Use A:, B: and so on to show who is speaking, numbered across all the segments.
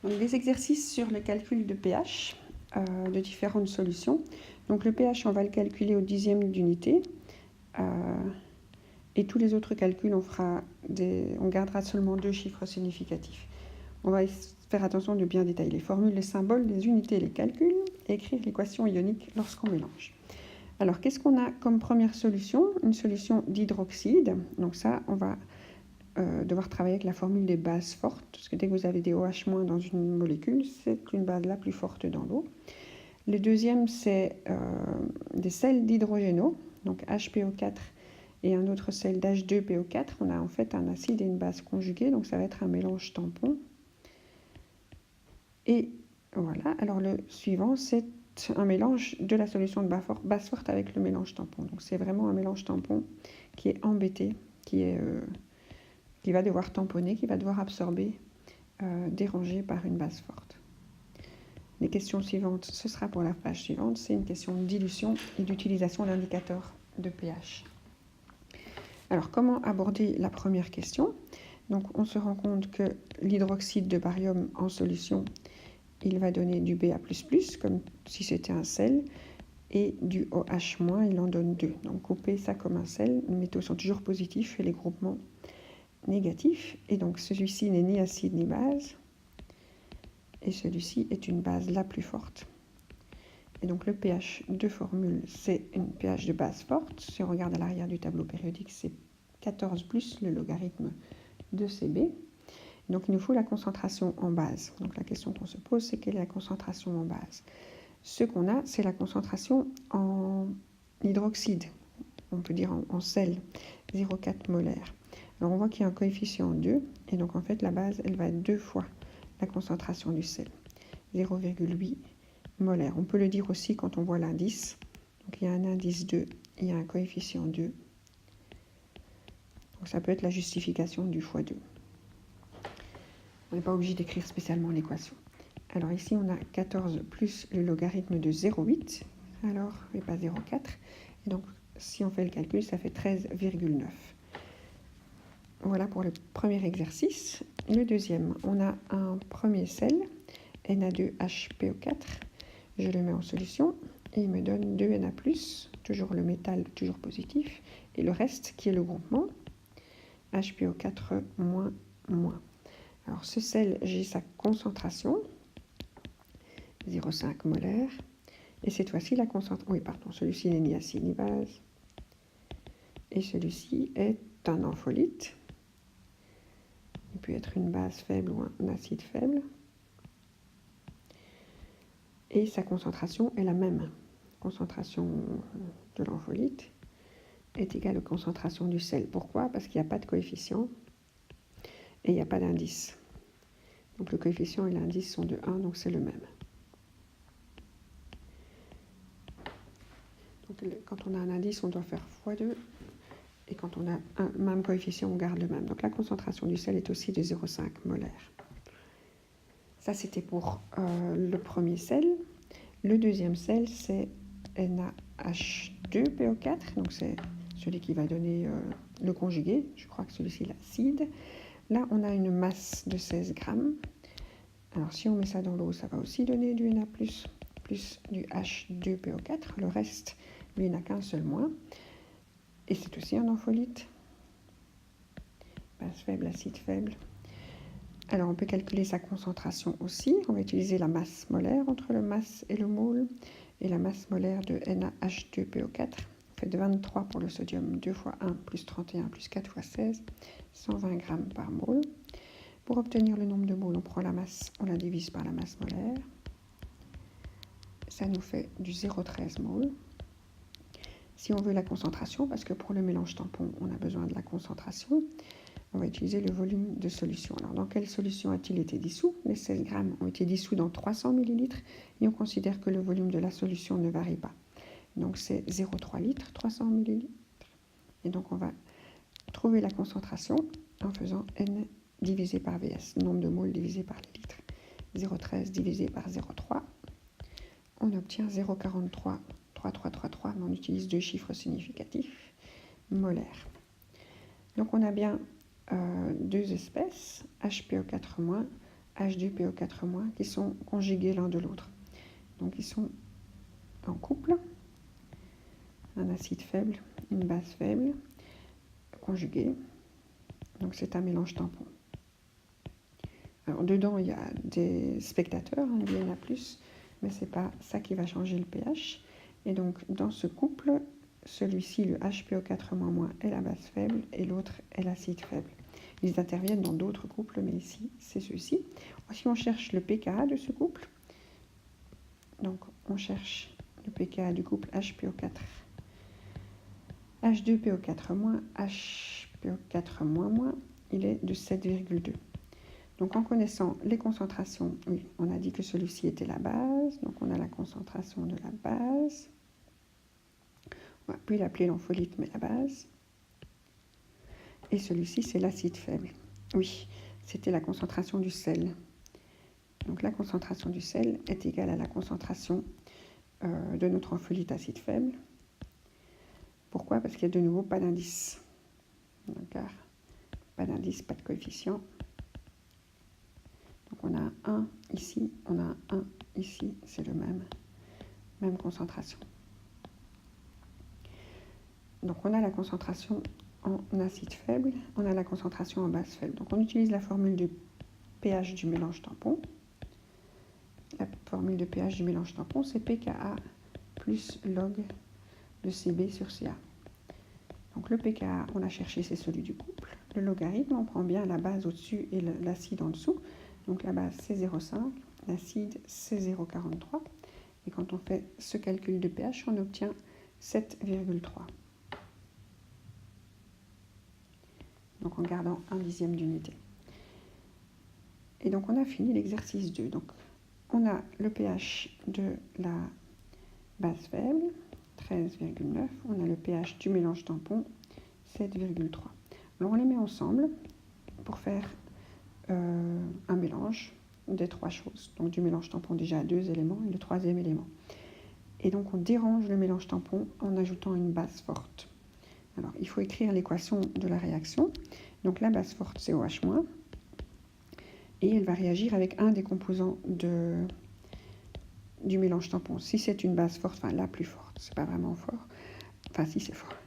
A: Donc, des exercices sur le calcul de pH de différentes solutions. Donc le pH, on va le calculer au dixième d'unité. Et tous les autres calculs, on gardera seulement 2 chiffres significatifs. On va faire attention de bien détailler les formules, les symboles, les unités, les calculs, et écrire l'équation ionique lorsqu'on mélange. Alors, qu'est-ce qu'on a comme première solution? Une solution d'hydroxyde. Donc ça, on va devoir travailler avec la formule des bases fortes, parce que dès que vous avez des OH- dans une molécule, c'est une base la plus forte dans l'eau. Le deuxième, c'est des sels d'hydrogénaux, donc HPO4 et un autre sel d'H2PO4. On a en fait un acide et une base conjuguée, donc ça va être un mélange tampon. Et voilà, alors le suivant, c'est un mélange de la solution de base forte avec le mélange tampon. Donc c'est vraiment un mélange tampon qui est embêté, qui va devoir tamponner, qui va devoir absorber, dérangé par une base forte. Les questions suivantes, ce sera pour la page suivante, c'est une question de dilution et d'utilisation d'indicateurs de pH. Alors, comment aborder la première question? Donc, on se rend compte que l'hydroxyde de barium en solution, il va donner du Ba++, comme si c'était un sel, et du OH-, il en donne 2. Donc, coupez ça comme un sel, les métaux sont toujours positifs et les groupements négatifs. Et donc, celui-ci n'est ni acide ni base. Et celui-ci est une base la plus forte. Et donc le pH de formule, c'est une pH de base forte. Si on regarde à l'arrière du tableau périodique, c'est 14 plus le logarithme de Cb. Donc il nous faut la concentration en base. Donc la question qu'on se pose, c'est quelle est la concentration en base? Ce qu'on a, c'est la concentration en hydroxyde, on peut dire en sel, 0,4 molaire. Alors on voit qu'il y a un coefficient 2, et donc en fait la base, elle va être 2 fois la concentration du sel, 0,8 molaire. On peut le dire aussi quand on voit l'indice. Donc il y a un indice 2, il y a un coefficient 2. Donc ça peut être la justification du fois 2. On n'est pas obligé d'écrire spécialement l'équation. Alors ici on a 14 plus le logarithme de 0,8, alors, et pas 0,4. Et donc si on fait le calcul, ça fait 13,9. Voilà pour le premier exercice. Le deuxième, on a un premier sel, Na2HPO4. Je le mets en solution et il me donne 2Na+, toujours le métal, toujours positif, et le reste qui est le groupement, HPO4-. Alors ce sel, j'ai sa concentration, 0,5 molaire, et cette fois-ci la concentration, celui-ci n'est ni acide ni base, et celui-ci est un ampholyte. Il peut être une base faible ou un acide faible. Et sa concentration est la même. Concentration de l'ampholyte est égale aux concentrations du sel. Pourquoi? Parce qu'il n'y a pas de coefficient et il n'y a pas d'indice. Donc le coefficient et l'indice sont de 1, donc c'est le même. Donc quand on a un indice, on doit faire x2. Et quand on a un même coefficient, on garde le même. Donc la concentration du sel est aussi de 0,5 molaire. Ça, c'était pour le premier sel. Le deuxième sel, c'est NaH2PO4. Donc c'est celui qui va donner le conjugué. Je crois que celui-ci est l'acide. Là, on a une masse de 16 grammes. Alors si on met ça dans l'eau, ça va aussi donner du Na+, plus du H2PO4. Le reste, lui, n'a qu'un seul moins. Et c'est aussi un ampholyte. Base faible, acide faible. Alors, on peut calculer sa concentration aussi. On va utiliser la masse molaire entre le masse et le mole. Et la masse molaire de NaH2PO4 fait 23 pour le sodium, 2 fois 1 plus 31 plus 4 fois 16, 120 grammes par mole. Pour obtenir le nombre de moles, on prend la masse, on la divise par la masse molaire. Ça nous fait du 0,13 mol. Si on veut la concentration, parce que pour le mélange tampon, on a besoin de la concentration, on va utiliser le volume de solution. Alors, dans quelle solution a-t-il été dissous? Les 16 grammes ont été dissous dans 300 ml et on considère que le volume de la solution ne varie pas. Donc, c'est 0,3 litres, 300 ml. Et donc, on va trouver la concentration en faisant N divisé par Vs, nombre de moles divisé par les litres. 0,13 divisé par 0,3, on obtient 0,43, 3333, mais on utilise 2 chiffres significatifs, molaires. Donc, on a bien 2 espèces, HPO4-, H2PO4- qui sont conjugués l'un de l'autre. Donc ils sont en couple, un acide faible, une base faible, conjugués. Donc c'est un mélange tampon. Alors dedans il y a des spectateurs, il y en a plus, mais c'est pas ça qui va changer le pH. Et donc dans ce couple, celui-ci, le HPO4- est la base faible et l'autre est l'acide faible. Ils interviennent dans d'autres couples, mais ici c'est ceux-ci. Si on cherche le pKa de ce couple, donc on cherche le pKa du couple HPO4, H2PO4-, HPO4-, il est de 7,2. Donc en connaissant les concentrations, oui, on a dit que celui-ci était la base, donc on a la concentration de la base. On va plus l'appeler l'ampholyte, mais la base. Et celui-ci, c'est l'acide faible. Oui, c'était la concentration du sel. Donc la concentration du sel est égale à la concentration de notre ampholyte acide faible. Pourquoi? Parce qu'il n'y a de nouveau pas d'indice. D'accord? Pas d'indice, pas de coefficient. Donc on a un 1 ici, on a un 1 ici, c'est le même concentration. Donc on a la concentration en acide faible, on a la concentration en base faible. Donc on utilise la formule de pH du mélange tampon. La formule de pH du mélange tampon, c'est pKa plus log de Cb sur Ca. Donc le pKa, on a cherché, c'est celui du couple. Le logarithme, on prend bien la base au-dessus et l'acide en dessous. Donc la base, c'est 0,5, l'acide, c'est 0,43. Et quand on fait ce calcul de pH, on obtient 7,3. Donc en gardant 1/10 d'unité. Et donc on a fini l'exercice 2. Donc on a le pH de la base faible, 13,9. On a le pH du mélange tampon, 7,3. Alors on les met ensemble pour faire un mélange des trois choses. Donc du mélange tampon déjà à 2 éléments et le troisième élément. Et donc on dérange le mélange tampon en ajoutant une base forte. Alors il faut écrire l'équation de la réaction. Donc la base forte, c'est OH-, et elle va réagir avec un des composants du mélange tampon. Si c'est une base forte, enfin la plus forte, c'est pas vraiment fort, enfin si c'est fort,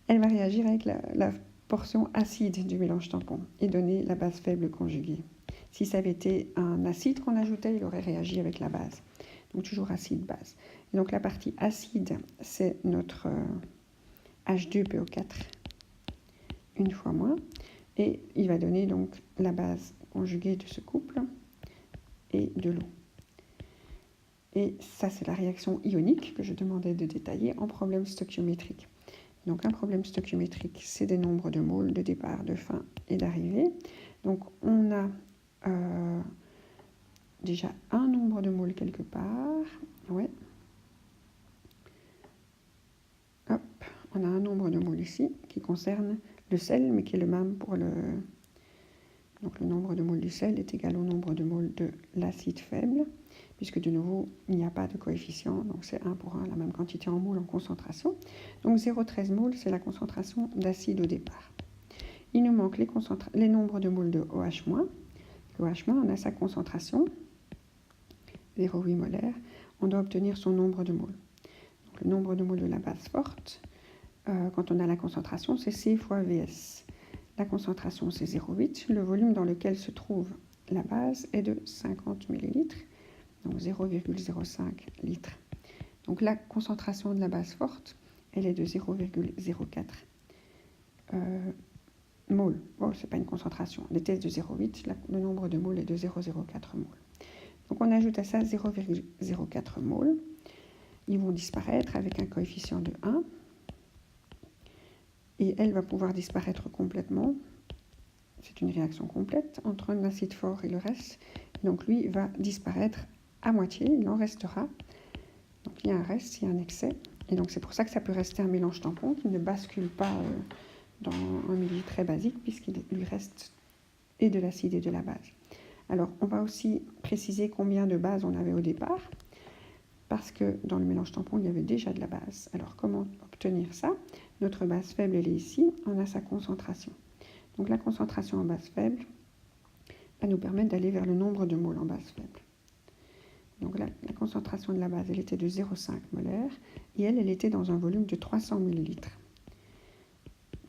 A: elle va réagir avec la portion acide du mélange tampon et donner la base faible conjuguée. Si ça avait été un acide qu'on ajoutait, il aurait réagi avec la base. Donc toujours acide-base. Et donc la partie acide, c'est notre H2PO4 une fois moins, et il va donner donc la base conjuguée de ce couple et de l'eau. Et ça, c'est la réaction ionique que je demandais de détailler en problème stoichiométrique. Donc un problème stoichiométrique, c'est des nombres de moles de départ, de fin et d'arrivée. Donc on a déjà un nombre de moles quelque part. Ouais. Hop, on a un nombre de moles ici qui concerne le sel, mais qui est le même pour le... Donc le nombre de moles du sel est égal au nombre de moles de l'acide faible, puisque de nouveau, il n'y a pas de coefficient, donc c'est 1 pour 1, la même quantité en moles en concentration. Donc 0,13 moles, c'est la concentration d'acide au départ. Il nous manque les nombres de moles de OH-. OH-, on a sa concentration, 0,8 molaire. On doit obtenir son nombre de moles. Donc, le nombre de moles de la base forte, quand on a la concentration, c'est C fois Vs. La concentration, c'est 0,8. Le volume dans lequel se trouve la base est de 50 ml, donc 0,05 litres. Donc la concentration de la base forte, elle est de 0,04 moles. Oh, ce n'est pas une concentration. Les tests de 0,8, le nombre de moles est de 0,04 moles. Donc on ajoute à ça 0,04 moles. Ils vont disparaître avec un coefficient de 1. Et elle va pouvoir disparaître complètement. C'est une réaction complète entre un acide fort et le reste. Donc lui va disparaître à moitié, il en restera. Donc il y a un reste, il y a un excès. Et donc c'est pour ça que ça peut rester un mélange tampon qui ne bascule pas dans un milieu très basique, puisqu'il lui reste et de l'acide et de la base. Alors on va aussi préciser combien de bases on avait au départ, parce que dans le mélange tampon, il y avait déjà de la base. Alors comment obtenir ça? Notre base faible, elle est ici, on a sa concentration. Donc la concentration en base faible, va nous permettre d'aller vers le nombre de moles en base faible. Donc là, la concentration de la base, elle était de 0,5 molaire et elle était dans un volume de 300 ml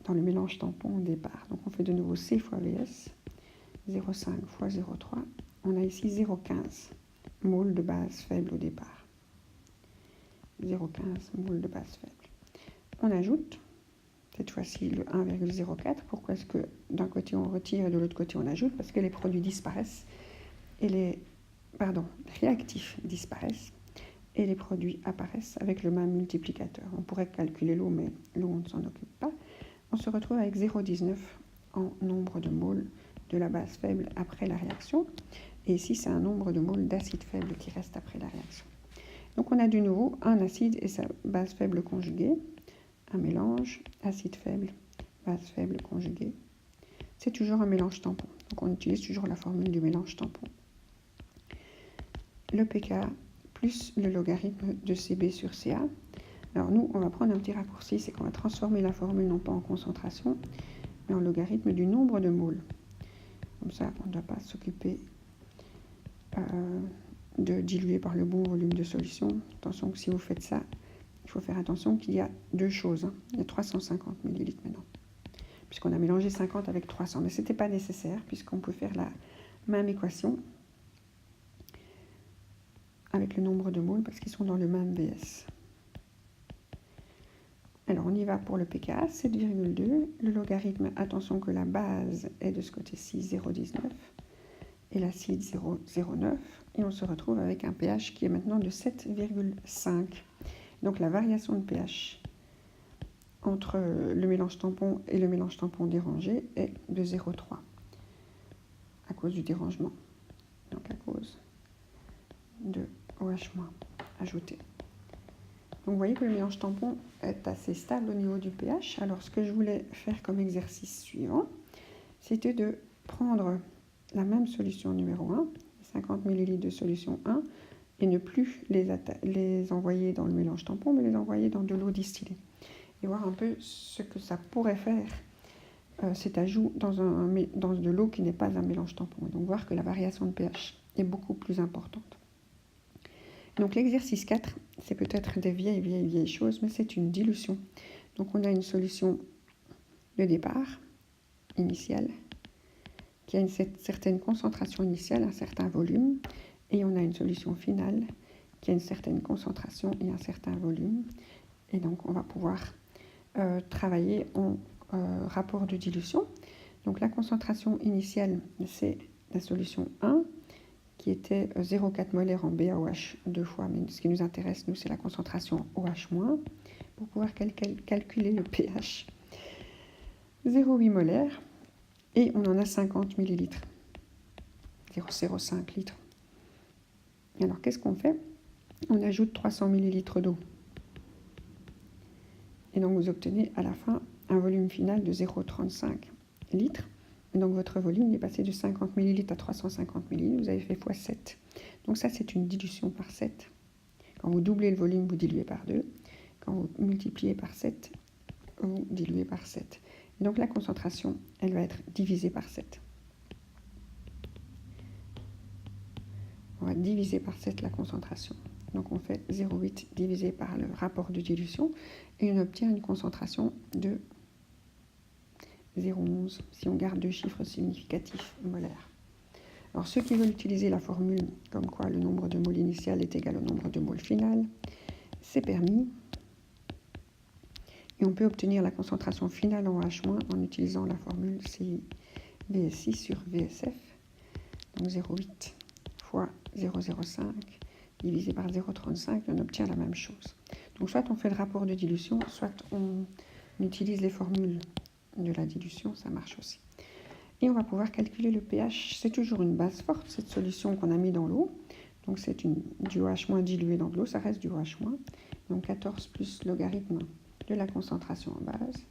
A: dans le mélange tampon au départ. Donc on fait de nouveau C fois VS, 0,5 fois 0,3. On a ici 0,15 moles de base faible au départ. 0,15 moles de base faible. On ajoute cette fois-ci le 1,04. Pourquoi est-ce que d'un côté on retire et de l'autre côté on ajoute? Parce que les produits disparaissent et les réactifs disparaissent et les produits apparaissent avec le même multiplicateur. On pourrait calculer l'eau, mais l'eau on ne s'en occupe pas. On se retrouve avec 0,19 en nombre de moles de la base faible après la réaction. Et ici, c'est un nombre de moles d'acide faible qui reste après la réaction. Donc on a de nouveau un acide et sa base faible conjuguée, un mélange, acide faible, base faible conjuguée. C'est toujours un mélange tampon. Donc on utilise toujours la formule du mélange tampon. Le pK plus le logarithme de CB sur CA. Alors nous, on va prendre un petit raccourci, c'est qu'on va transformer la formule non pas en concentration, mais en logarithme du nombre de moles. Comme ça, on ne doit pas s'occuper de diluer par le bon volume de solution. Attention que si vous faites ça, il faut faire attention qu'il y a deux choses. Il y a 350 ml maintenant, puisqu'on a mélangé 50 avec 300. Mais ce n'était pas nécessaire, puisqu'on peut faire la même équation avec le nombre de moles, parce qu'ils sont dans le même BS. Alors, on y va pour le pKa, 7,2. Le logarithme, attention que la base est de ce côté-ci, 0,19. Et l'acide, 0,09. Et on se retrouve avec un pH qui est maintenant de 7,5. Donc, la variation de pH entre le mélange tampon et le mélange tampon dérangé est de 0,3 à cause du dérangement. Donc, à cause de OH- ajouté. Donc vous voyez que le mélange tampon est assez stable au niveau du pH. Alors ce que je voulais faire comme exercice suivant, c'était de prendre la même solution numéro 1, 50 ml de solution 1, et ne plus les envoyer dans le mélange tampon, mais les envoyer dans de l'eau distillée. Et voir un peu ce que ça pourrait faire, cet ajout dans de l'eau qui n'est pas un mélange tampon. Et donc voir que la variation de pH est beaucoup plus importante. Donc l'exercice 4, c'est peut-être des vieilles choses, mais c'est une dilution. Donc on a une solution de départ, initiale, qui a une certaine concentration initiale, un certain volume, et on a une solution finale qui a une certaine concentration et un certain volume. Et donc on va pouvoir travailler en rapport de dilution. Donc la concentration initiale, c'est la solution 1, qui était 0,4 molaire en BaOH 2 fois, mais ce qui nous intéresse, nous, c'est la concentration OH-, pour pouvoir calculer le pH. 0,8 molaire, et on en a 50 ml, 0,05 litres. Alors, qu'est-ce qu'on fait? On ajoute 300 ml d'eau. Et donc, vous obtenez à la fin un volume final de 0,35 litres. Et donc, votre volume est passé de 50 ml à 350 ml. Vous avez fait x7. Donc, ça, c'est une dilution par 7. Quand vous doublez le volume, vous diluez par 2. Quand vous multipliez par 7, vous diluez par 7. Et donc, la concentration, elle va être divisée par 7. On va diviser par 7 la concentration. Donc, on fait 0,8 divisé par le rapport de dilution. Et on obtient une concentration de 0,11 si on garde deux chiffres significatifs molaires. Alors ceux qui veulent utiliser la formule comme quoi le nombre de moles initial est égal au nombre de moles final, c'est permis. Et on peut obtenir la concentration finale en OH- en utilisant la formule CVSI sur VSF. Donc 0,8 fois 0,05 divisé par 0,35, on obtient la même chose. Donc soit on fait le rapport de dilution, soit on utilise les formules de la dilution, ça marche aussi. Et on va pouvoir calculer le pH. C'est toujours une base forte, cette solution qu'on a mis dans l'eau. Donc c'est du OH- dilué dans de l'eau, ça reste du OH-. Donc 14 plus logarithme de la concentration en base,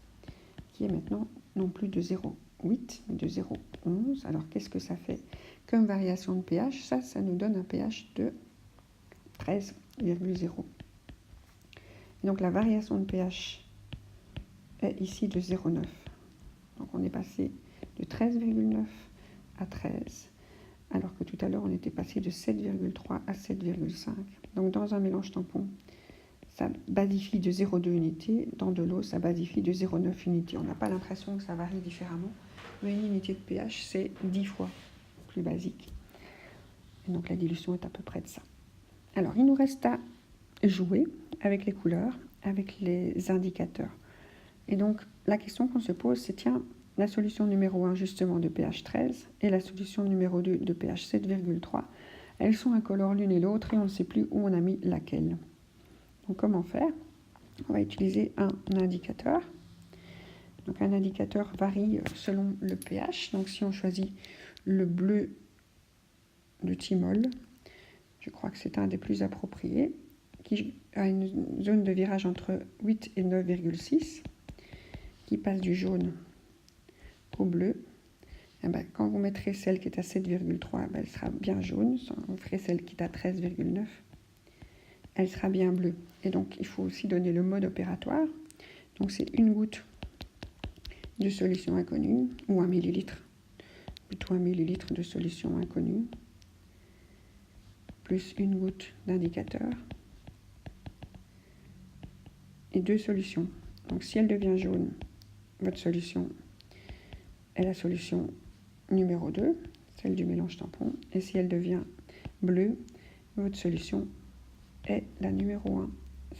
A: qui est maintenant non plus de 0,8, mais de 0,11. Alors qu'est-ce que ça fait comme variation de pH? Ça nous donne un pH de 13,0. Donc la variation de pH est ici de 0,9. Donc on est passé de 13,9 à 13. alors que tout à l'heure on était passé de 7,3 à 7,5. Donc dans un mélange tampon, ça basifie de 0,2 unités, dans de l'eau ça basifie de 0,9 unités. On n'a pas l'impression que ça varie différemment, mais une unité de pH c'est 10 fois plus basique. Et donc la dilution est à peu près de ça. Alors il nous reste à jouer avec les couleurs, avec les indicateurs. Et donc la question qu'on se pose c'est tiens, la solution numéro 1 justement de pH 13 et la solution numéro 2 de pH 7,3, elles sont incolores l'une et l'autre et on ne sait plus où on a mis laquelle. Donc comment faire? On va utiliser un indicateur. Donc un indicateur varie selon le pH. Donc si on choisit le bleu de Thymol, je crois que c'est un des plus appropriés, qui a une zone de virage entre 8 et 9,6, qui passe du jaune au bleu. Et ben, quand vous mettrez celle qui est à 7,3, ben, elle sera bien jaune. Vous ferez celle qui est à 13,9, elle sera bien bleue. Et donc il faut aussi donner le mode opératoire. Donc c'est une goutte de solution inconnue, ou 1 millilitre, plutôt 1 millilitre de solution inconnue, plus une goutte d'indicateur, et 2 solutions. Donc si elle devient jaune, votre solution est la solution numéro 2, celle du mélange tampon, et si elle devient bleue, votre solution est la numéro 1,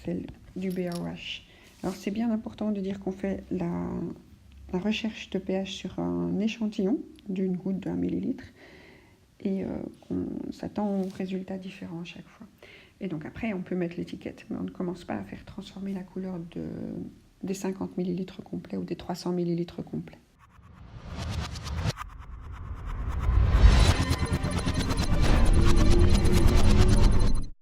A: celle du BAOH. Alors c'est bien important de dire qu'on fait la recherche de pH sur un échantillon d'une goutte d'1 millilitre et qu'on s'attend aux résultats différents à chaque fois. Et donc après on peut mettre l'étiquette, mais on ne commence pas à faire transformer la couleur des 50 millilitres complets ou des 300 millilitres complets.